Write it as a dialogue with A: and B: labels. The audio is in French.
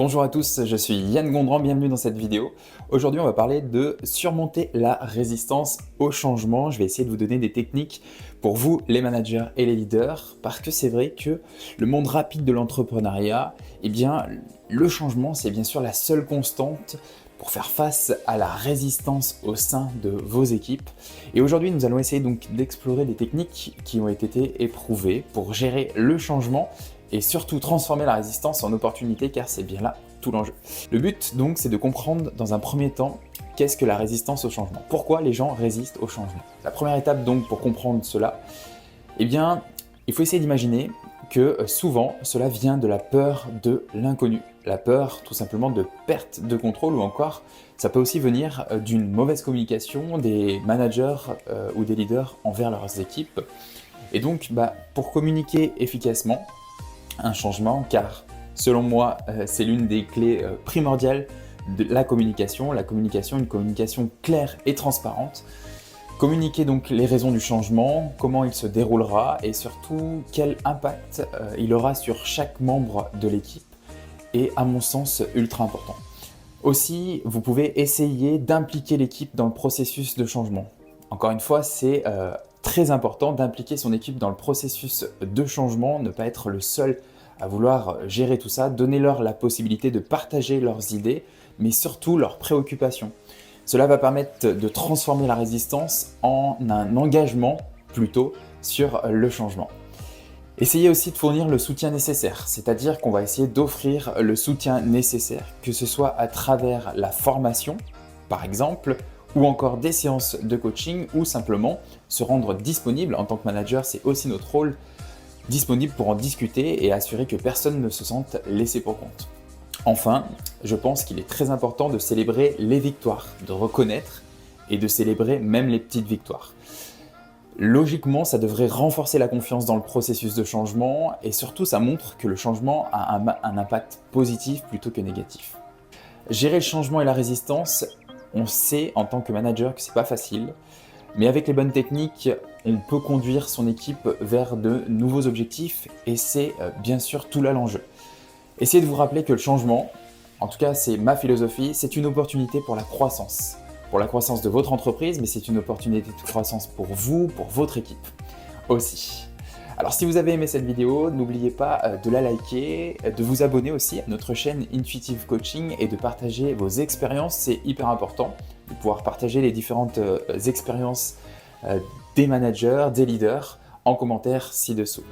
A: Bonjour à tous, je suis Yann Gondran, bienvenue dans cette vidéo. Aujourd'hui on va parler de surmonter la résistance au changement. Je vais essayer de vous donner des techniques pour vous les managers et les leaders parce que c'est vrai que le monde rapide de l'entrepreneuriat, le changement c'est bien sûr la seule constante pour faire face à la résistance au sein de vos équipes. Et aujourd'hui nous allons essayer donc d'explorer des techniques qui ont été éprouvées pour gérer le changement et surtout transformer la résistance en opportunité car c'est bien là tout l'enjeu. Le but donc c'est de comprendre dans un premier temps qu'est-ce que la résistance au changement, pourquoi les gens résistent au changement. La première étape donc pour comprendre cela, il faut essayer d'imaginer que souvent cela vient de la peur de l'inconnu, la peur tout simplement de perte de contrôle ou encore ça peut aussi venir d'une mauvaise communication des managers ou des leaders envers leurs équipes. Et donc pour communiquer efficacement, un changement car selon moi c'est l'une des clés primordiales de la communication, une communication claire et transparente. Communiquer donc les raisons du changement, comment il se déroulera et surtout quel impact il aura sur chaque membre de l'équipe est à mon sens ultra important. Aussi, vous pouvez essayer d'impliquer l'équipe dans le processus de changement. Encore une fois, c'est très important d'impliquer son équipe dans le processus de changement, ne pas être le seul à vouloir gérer tout ça, donner-leur la possibilité de partager leurs idées, mais surtout leurs préoccupations. Cela va permettre de transformer la résistance en un engagement plutôt sur le changement. Essayez aussi de fournir le soutien nécessaire, c'est-à-dire qu'on va essayer d'offrir le soutien nécessaire, que ce soit à travers la formation, par exemple, ou encore des séances de coaching, ou simplement se rendre disponible. En tant que manager, c'est aussi notre rôle, disponible pour en discuter et assurer que personne ne se sente laissé pour compte. Enfin, je pense qu'il est très important de célébrer les victoires, de reconnaître et de célébrer même les petites victoires. Logiquement, ça devrait renforcer la confiance dans le processus de changement et surtout ça montre que le changement a un impact positif plutôt que négatif. Gérer le changement et la résistance, on sait en tant que manager que c'est pas facile, mais avec les bonnes techniques, on peut conduire son équipe vers de nouveaux objectifs et c'est bien sûr tout là l'enjeu. Essayez de vous rappeler que le changement, en tout cas c'est ma philosophie, c'est une opportunité pour la croissance de votre entreprise, mais c'est une opportunité de croissance pour vous, pour votre équipe aussi. Alors si vous avez aimé cette vidéo, n'oubliez pas de la liker, de vous abonner aussi à notre chaîne Intuitive Coaching et de partager vos expériences, c'est hyper important de pouvoir partager les différentes expériences des managers, des leaders en commentaire ci-dessous.